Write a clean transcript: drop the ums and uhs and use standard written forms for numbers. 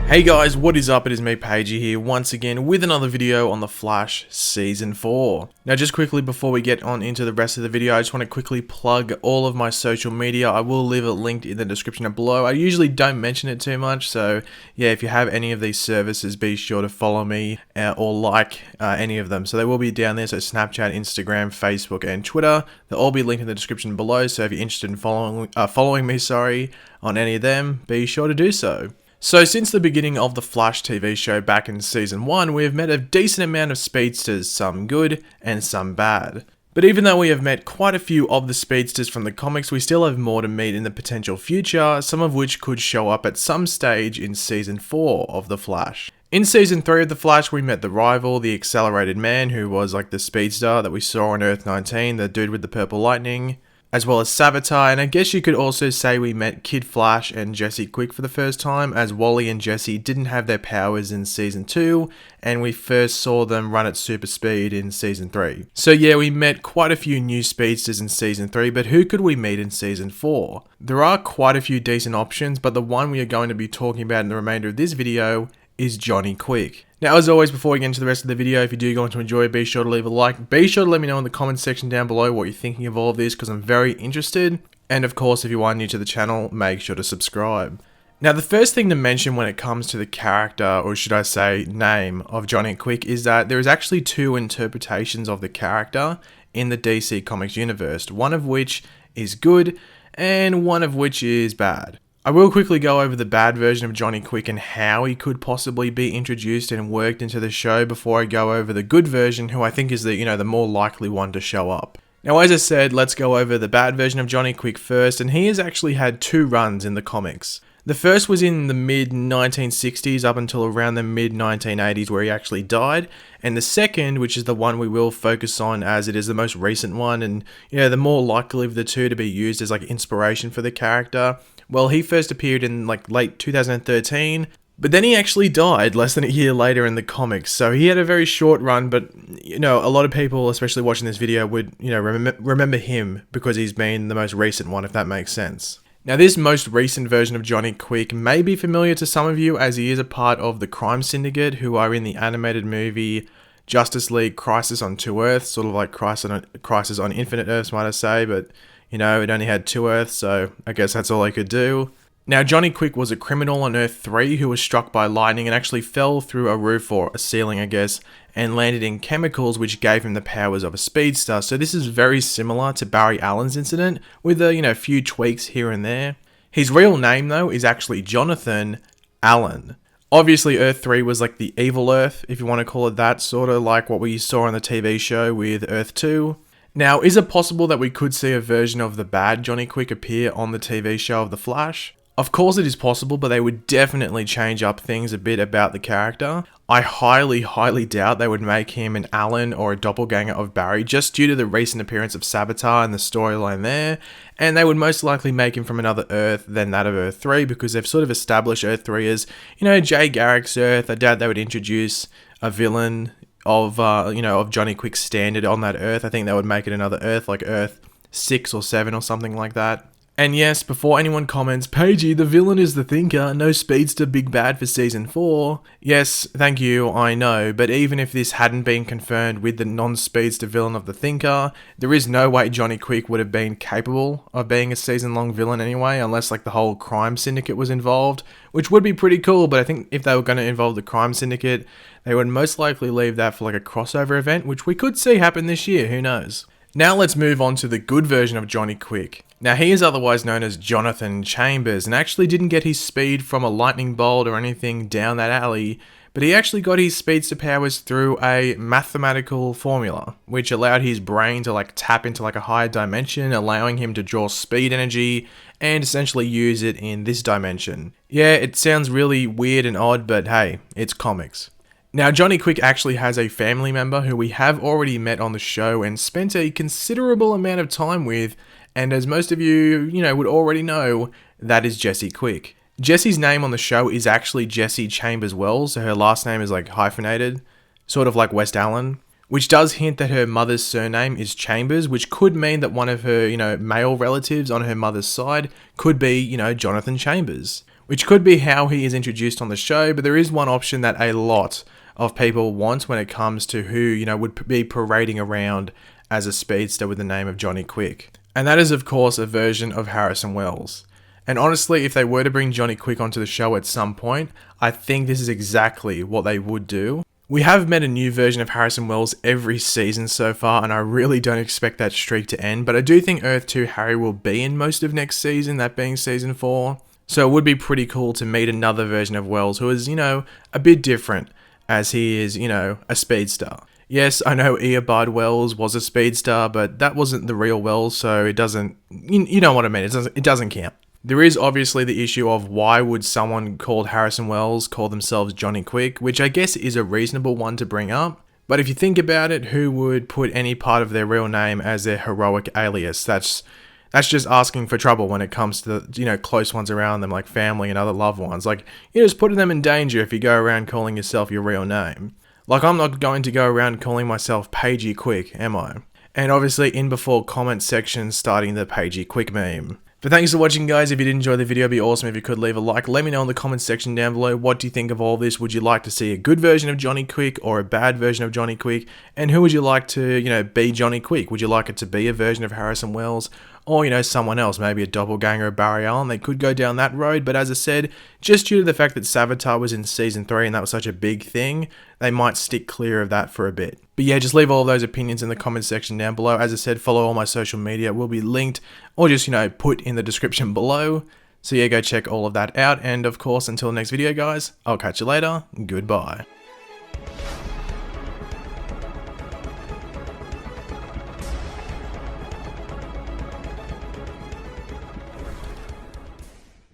Hey guys, what is up? It is me, Pagey here, once again with another video on The Flash Season 4. Now just quickly before we get on into the rest of the video, I just want to quickly plug all of my social media. I will leave it linked in the description below. I usually don't mention it too much, so yeah, if you have any of these services, be sure to follow me or like any of them. So they will be down there, so Snapchat, Instagram, Facebook, and Twitter. They'll all be linked in the description below, so if you're interested in following me on any of them, be sure to do so. So since the beginning of the Flash TV show back in Season 1, we have met a decent amount of speedsters, some good and some bad. But even though we have met quite a few of the speedsters from the comics, we still have more to meet in the potential future, some of which could show up at some stage in Season 4 of The Flash. In Season 3 of The Flash, we met the rival, the Accelerated Man, who was like the speedster that we saw on Earth 19, the dude with the purple lightning, as well as Savitar, and I guess you could also say we met Kid Flash and Jesse Quick for the first time, as Wally and Jesse didn't have their powers in Season 2, and we first saw them run at super speed in Season 3. So yeah, we met quite a few new speedsters in Season 3, but who could we meet in Season 4? There are quite a few decent options, but the one we are going to be talking about in the remainder of this video is Johnny Quick. Now, as always, before we get into the rest of the video, if you do go on to enjoy it, be sure to leave a like. Be sure to let me know in the comments section down below what you're thinking of all of this, because I'm very interested. And of course, if you are new to the channel, make sure to subscribe. Now, the first thing to mention when it comes to the character, or should I say name, of Johnny Quick is that there is actually two interpretations of the character in the DC Comics universe, one of which is good and one of which is bad. I will quickly go over the bad version of Johnny Quick and how he could possibly be introduced and worked into the show before I go over the good version, who I think is the more likely one to show up. Now, as I said, let's go over the bad version of Johnny Quick first, and he has actually had two runs in the comics. The first was in the mid-1960s up until around the mid-1980s where he actually died, and the second, which is the one we will focus on as it is the most recent one and the more likely of the two to be used as like inspiration for the character. Well, he first appeared in like late 2013, but then he actually died less than a year later in the comics. So he had a very short run, but a lot of people, especially watching this video, would remember him because he's been the most recent one, if that makes sense. Now, this most recent version of Johnny Quick may be familiar to some of you, as he is a part of the crime syndicate who are in the animated movie Justice League Crisis on Two Earths, sort of like Crisis on Infinite Earths, might I say, but it only had two Earths, so I guess that's all I could do. Now, Johnny Quick was a criminal on Earth 3 who was struck by lightning and actually fell through a roof or a ceiling, I guess, and landed in chemicals which gave him the powers of a speedster. So this is very similar to Barry Allen's incident, with a few tweaks here and there. His real name, though, is actually Jonathan Allen. Obviously, Earth 3 was like the evil Earth, if you want to call it that, sort of like what we saw on the TV show with Earth 2. Now, is it possible that we could see a version of the bad Johnny Quick appear on the TV show of The Flash? Of course it is possible, but they would definitely change up things a bit about the character. I highly doubt they would make him an Allen or a doppelganger of Barry, just due to the recent appearance of Savitar and the storyline there, and they would most likely make him from another Earth than that of Earth 3, because they've sort of established Earth 3 as, Jay Garrick's Earth. I doubt they would introduce a villain of Johnny Quick's standard on that Earth. I think they would make it another Earth, like Earth 6 or 7 or something like that. And yes, before anyone comments, Pagey, the villain is the Thinker, no speedster, big bad for Season 4. Yes, thank you, I know, but even if this hadn't been confirmed with the non-speedster villain of the Thinker, there is no way Johnny Quick would have been capable of being a season-long villain anyway, unless like the whole crime syndicate was involved, which would be pretty cool, but I think if they were going to involve the crime syndicate, they would most likely leave that for like a crossover event, which we could see happen this year, who knows. Now let's move on to the good version of Johnny Quick. Now, he is otherwise known as Jonathan Chambers, and actually didn't get his speed from a lightning bolt or anything down that alley, but he actually got his speedster powers through a mathematical formula, which allowed his brain to tap into a higher dimension, allowing him to draw speed energy and essentially use it in this dimension. Yeah, it sounds really weird and odd, but hey, it's comics. Now, Johnny Quick actually has a family member who we have already met on the show and spent a considerable amount of time with, and as most of you, would already know, that is Jesse Quick. Jesse's name on the show is actually Jessie Chambers Wells, so her last name is hyphenated, sort of like West Allen, which does hint that her mother's surname is Chambers, which could mean that one of her, male relatives on her mother's side could be, Jonathan Chambers. which could be how he is introduced on the show, but there is one option that a lot of people want when it comes to who, would be parading around as a speedster with the name of Johnny Quick. And that is, of course, a version of Harrison Wells. And honestly, if they were to bring Johnny Quick onto the show at some point, I think this is exactly what they would do. We have met a new version of Harrison Wells every season so far, and I really don't expect that streak to end, but I do think Earth 2 Harry will be in most of next season, that being season 4. So it would be pretty cool to meet another version of Wells who is, a bit different, as he is, a speedster. Yes, I know Eobard Wells was a speedster, but that wasn't the real Wells, so it doesn't, you know what I mean, it doesn't count. There is obviously the issue of why would someone called Harrison Wells call themselves Johnny Quick, which I guess is a reasonable one to bring up. But if you think about it, who would put any part of their real name as their heroic alias? That's just asking for trouble when it comes to the, close ones around them, like family and other loved ones. Like, you're just putting them in danger if you go around calling yourself your real name. Like, I'm not going to go around calling myself Pagey Quick, am I? And obviously in before comment section starting the Pagey Quick meme. But thanks for watching, guys. If you did enjoy the video, it'd be awesome if you could leave a like. Let me know in the comments section down below, what do you think of all this? Would you like to see a good version of Johnny Quick or a bad version of Johnny Quick? And who would you like to, be Johnny Quick? Would you like it to be a version of Harrison Wells? Or, someone else, maybe a doppelganger of Barry Allen? They could go down that road, but as I said, just due to the fact that Savitar was in Season 3 and that was such a big thing, they might stick clear of that for a bit. But yeah, just leave all those opinions in the comments section down below. As I said, follow all my social media, will be linked, or just, put in the description below. So yeah, go check all of that out, and of course, until next video, guys, I'll catch you later, goodbye.